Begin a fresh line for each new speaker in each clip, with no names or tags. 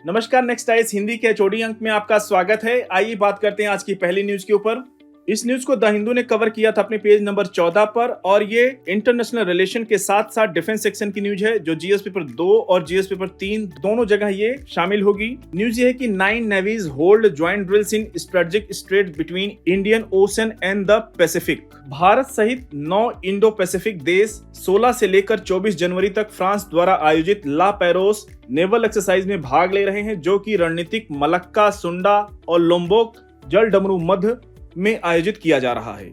नमस्कार, next eyes Hindi के HOD अंक में आपका स्वागत है। आइए बात करते हैं आज की पहली न्यूज के ऊपर। इस न्यूज को द हिंदू ने कवर किया था अपने पेज नंबर 14 पर और ये इंटरनेशनल रिलेशन के साथ साथ डिफेंस सेक्शन की न्यूज है जो जीएस पेपर 2 और जीएस पेपर 3 दोनों जगह ये शामिल होगी। न्यूज ये है कि 9 navies hold joint drills in strategic strait between Indian Ocean and the Pacific. Bharat सहित 9 इंडो पैसिफिक देश 16 से लेकर 24 जनवरी तक फ्रांस द्वारा आयोजित ला पेरोस नेवल एक्सरसाइज में भाग ले रहे हैं, जो कि रणनीतिक मलक्का, सुंडा और लोम्बोक जलडमरू मध्य में आयोजित किया जा रहा है।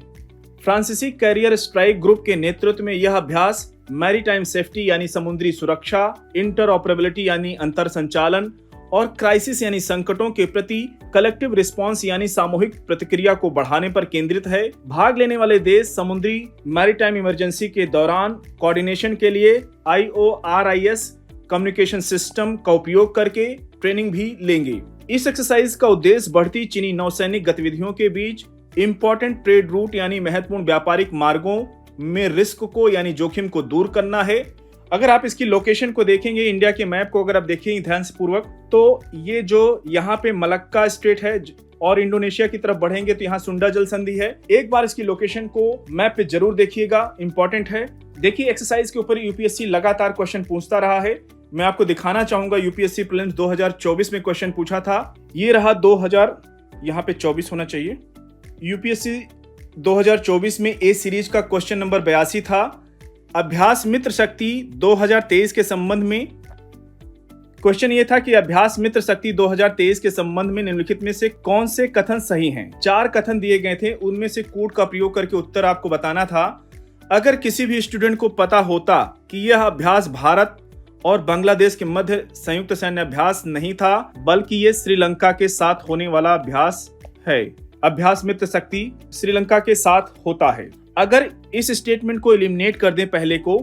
फ्रांसीसी कैरियर स्ट्राइक ग्रुप के नेतृत्व में यह अभ्यास मैरीटाइम सेफ्टी यानी समुद्री सुरक्षा, इंटरऑपरेबिलिटी यानी अंतर संचालन और क्राइसिस यानी संकटों के प्रति कलेक्टिव रिस्पांस यानी सामूहिक प्रतिक्रिया को बढ़ाने पर केंद्रित है। भाग लेने वाले देश समुद्री मैरीटाइम इमरजेंसी के दौरान कोऑर्डिनेशन के लिए IORIS कम्युनिकेशन सिस्टम का उपयोग करके ट्रेनिंग भी लेंगे। इस एक्सरसाइज का उद्देश्य बढ़ती चीनी नौसैनिक गतिविधियों के बीच इंपॉर्टेंट ट्रेड रूट यानी महत्वपूर्ण व्यापारिक मार्गों में रिस्क को यानी जोखिम को दूर करना है। अगर आप इसकी लोकेशन को देखेंगे, इंडिया के मैप को अगर आप देखेंगे ध्यान से पूर्वक, तो ये जो यहाँ पे मलक्का स्ट्रेट है और इंडोनेशिया की तरफ बढ़ेंगे तो यहाँ सुंडा जल संधि है। एक बार इसकी लोकेशन को मैप पे जरूर देखिएगा, इंपॉर्टेंट है। देखिए, एक्सरसाइज के ऊपर यूपीएससी लगातार क्वेश्चन पूछता रहा है। मैं आपको दिखाना चाहूंगा यूपीएससी प्रीलिम्स 2024 में क्वेश्चन पूछा था। ये रहा 2024 होना चाहिए। यूपीएससी 2024 में ए सीरीज का क्वेश्चन नंबर 82 था। अभ्यास मित्र शक्ति 2023 के संबंध में क्वेश्चन ये था कि अभ्यास मित्र शक्ति 2023 के संबंध में निम्नलिखित में से कौन से कथन सही हैं। 4 कथन दिए गए थे, उनमें से कूट का प्रयोग करके उत्तर आपको बताना था। अगर किसी भी स्टूडेंट को पता होता कि यह अभ्यास भारत और बांग्लादेश के मध्य संयुक्त सैन्य अभ्यास नहीं था बल्कि ये श्रीलंका के साथ होने वाला अभ्यास है, अभ्यास मित्र शक्ति श्रीलंका के साथ होता है। अगर इस स्टेटमेंट को एलिमिनेट कर दें पहले को,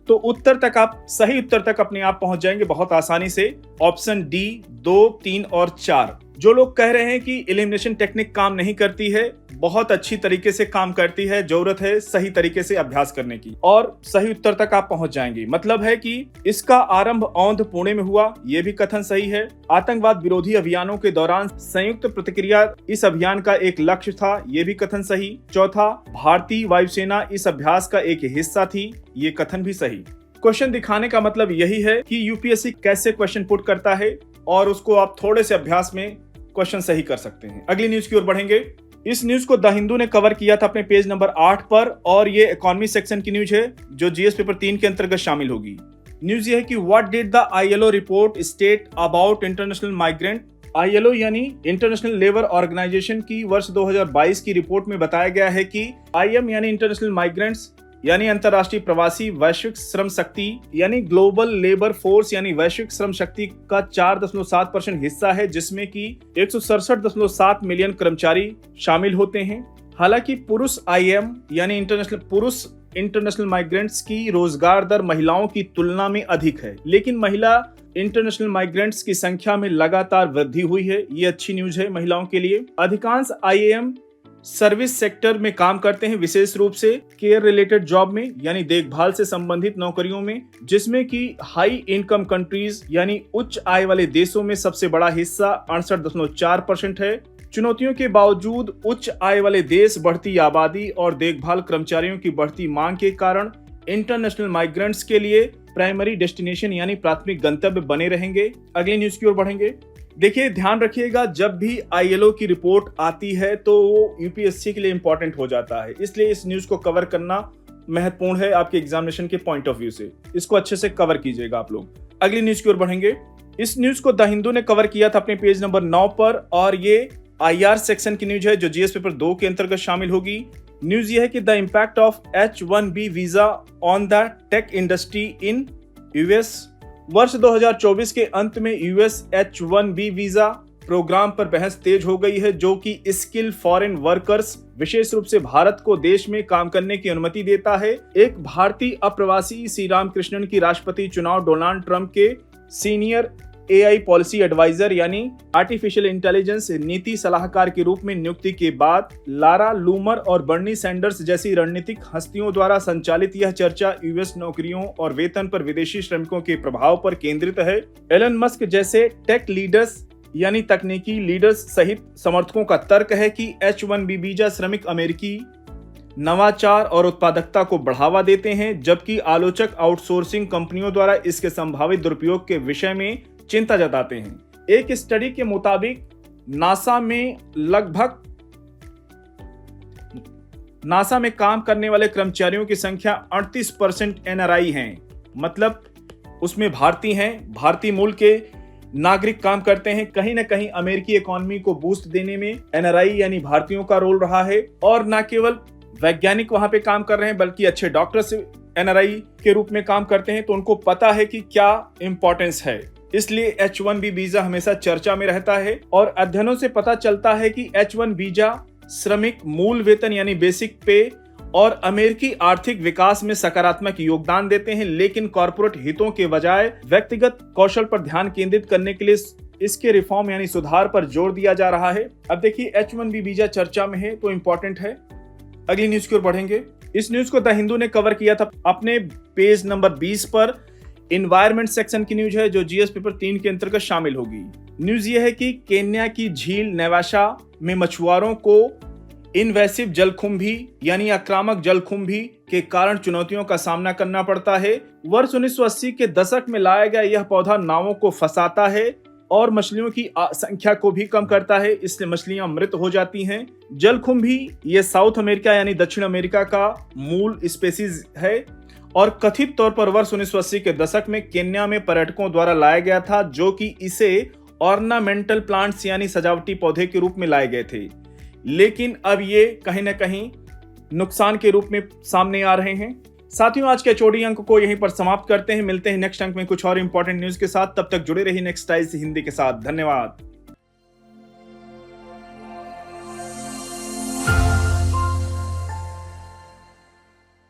तो उत्तर तक आप सही उत्तर तक अपने आप पहुंच जाएंगे बहुत आसानी से। ऑप्शन डी 2, 3 और 4। जो लोग कह रहे हैं कि एलिमिनेशन टेक्निक काम नहीं करती है, बहुत अच्छी तरीके से काम करती है। जरूरत है सही तरीके से अभ्यास करने की और सही उत्तर तक आप पहुंच जाएंगे। मतलब है कि इसका आरंभ औंध पुणे में हुआ, यह भी कथन सही है। आतंकवाद विरोधी अभियानों के दौरान संयुक्त प्रतिक्रिया इस अभियान का एक लक्ष्य था, यह भी कथन सही। चौथा, भारतीय वायुसेना इस अभ्यास का एक हिस्सा थी, ये कथन भी सही। क्वेश्चन दिखाने का मतलब यही है कि यूपीएससी कैसे क्वेश्चन पुट करता है और उसको आप थोड़े से अभ्यास में क्वेश्चन सही कर सकते हैं। अगली न्यूज की ओर बढ़ेंगे। इस न्यूज को द हिंदू ने कवर किया था अपने पेज नंबर 8 पर और ये इकोनॉमी सेक्शन की न्यूज है जो जीएस पेपर 3 के अंतर्गत शामिल होगी। न्यूज ये है कि what did the ILO report state about international migrant. ILO यानी इंटरनेशनल लेबर ऑर्गेनाइजेशन की वर्ष 2022 की रिपोर्ट में बताया गया है कि IM यानी इंटरनेशनल माइग्रेंट्स यानी अंतरराष्ट्रीय प्रवासी वैश्विक श्रम शक्ति यानी ग्लोबल लेबर फोर्स यानी वैश्विक श्रम शक्ति का 4.7% हिस्सा है, जिसमें कि 167.7 मिलियन कर्मचारी शामिल होते हैं। हालांकि पुरुष IM यानी इंटरनेशनल माइग्रेंट्स की रोजगार दर महिलाओं की तुलना में अधिक है, लेकिन महिला इंटरनेशनल माइग्रेंट्स की संख्या में लगातार वृद्धि हुई है। ये अच्छी न्यूज है महिलाओं के लिए। अधिकांश IAM सर्विस सेक्टर में काम करते हैं, विशेष रूप से केयर रिलेटेड जॉब में यानी देखभाल से संबंधित नौकरियों में, जिसमें कि हाई इनकम कंट्रीज यानी उच्च आय वाले देशों में सबसे बड़ा हिस्सा 68.4% है। चुनौतियों के बावजूद उच्च आय वाले देश, बढ़ती आबादी और देखभाल कर्मचारियों की बढ़ती मांग के कारण इंटरनेशनल माइग्रेंट्स के लिए प्राइमरी डेस्टिनेशन यानी प्राथमिक गंतव्य बने रहेंगे। अगली न्यूज की ओर बढ़ेंगे। देखिए, ध्यान रखिएगा, जब भी ILO की रिपोर्ट आती है तो वो यूपीएससी के लिए इंपॉर्टेंट हो जाता है, इसलिए इस न्यूज को कवर करना महत्वपूर्ण है आपके एग्जामिनेशन के पॉइंट ऑफ व्यू से। इसको अच्छे से कवर कीजिएगा आप लोग। अगली न्यूज की ओर बढ़ेंगे। इस न्यूज को द हिंदू ने कवर किया था अपने पेज नंबर 9 पर और ये IR सेक्शन की न्यूज है जो जीएस पेपर 2 के अंतर्गत शामिल होगी। न्यूज ये है कि the impact of H1B visa on the tech industry in US. वर्ष 2024 के अंत में यूएस H1B वीजा प्रोग्राम पर बहस तेज हो गई है, जो कि स्किल फॉरेन वर्कर्स विशेष रूप से भारत को देश में काम करने की अनुमति देता है। एक भारतीय अप्रवासी श्री रामकृष्णन की राष्ट्रपति चुनाव डोनाल्ड ट्रंप के सीनियर AI पॉलिसी एडवाइजर यानी आर्टिफिशियल इंटेलिजेंस नीति सलाहकार के रूप में नियुक्ति के बाद लारा लूमर और बर्नी सैंडर्स जैसी रणनीतिक हस्तियों द्वारा संचालित यह चर्चा यूएस नौकरियों और वेतन पर विदेशी श्रमिकों के प्रभाव पर केंद्रित है। एलन मस्क जैसे टेक लीडर्स यानी तकनीकी लीडर्स सहित समर्थकों का तर्क है कि H-1B वीजा श्रमिक अमेरिकी नवाचार और उत्पादकता को बढ़ावा देते हैं, जबकि आलोचक आउटसोर्सिंग कंपनियों द्वारा इसके संभावित दुरुपयोग के विषय में चिंता जताते हैं। एक स्टडी के मुताबिक नासा में काम करने वाले कर्मचारियों की संख्या 38% NRI हैं, मतलब उसमें भारतीय मूल के नागरिक काम करते हैं। कहीं ना कहीं अमेरिकी इकोनॉमी को बूस्ट देने में NRI यानी भारतीयों का रोल रहा है, और न केवल वैज्ञानिक वहां पे काम कर रहे हैं बल्कि अच्छे डॉक्टर्स NRI के रूप में काम करते हैं, तो उनको पता है कि क्या इंपॉर्टेंस है। इसलिए H-1B वीजा हमेशा चर्चा में रहता है, और अध्ययनों से पता चलता है कि H-1 वीजा श्रमिक मूल वेतन यानी बेसिक पे और अमेरिकी आर्थिक विकास में सकारात्मक योगदान देते हैं, लेकिन कॉर्पोरेट हितों के बजाय व्यक्तिगत कौशल पर ध्यान केंद्रित करने के लिए इसके रिफॉर्म यानी सुधार पर जोर दिया जा रहा है। अब देखिए H-1B वीजा चर्चा में है तो इंपॉर्टेंट है। अगली न्यूज की ओर बढ़ेंगे। इस न्यूज को द हिंदू ने कवर किया था अपने पेज नंबर 20 पर। इन्वायरमेंट सेक्शन की न्यूज है जो GS पेपर 3 के अंतर्गत शामिल होगी। न्यूज यह है कि केन्या की झील नेवाशा में मछुआरों को इन्वेसिव जलकुंभी यानी आक्रामक जलकुंभी के कारण चुनौतियों का सामना करना पड़ता है। वर्ष 1980 के दशक में लाया गया यह पौधा नावों को फंसाता है और मछलियों की संख्या को भी कम करता है, इससे मछलियां मृत हो जाती हैं। जलकुंभी ये साउथ अमेरिका यानी दक्षिण अमेरिका का मूल स्पेसीज है, और कथित तौर पर वर्ष 1980 के दशक में केन्या में पर्यटकों द्वारा लाया गया था, जो कि इसे ऑर्नामेंटल प्लांट्स यानी सजावटी पौधे के रूप में लाए गए थे, लेकिन अब ये कहीं ना कहीं नुकसान के रूप में सामने आ रहे हैं। साथियों, आज के HOD अंक को यहीं पर समाप्त करते हैं। मिलते हैं नेक्स्ट अंक में कुछ और इंपॉर्टेंट न्यूज के साथ। तब तक जुड़े रहिए नेक्स्ट टाइम्स हिंदी के साथ। धन्यवाद।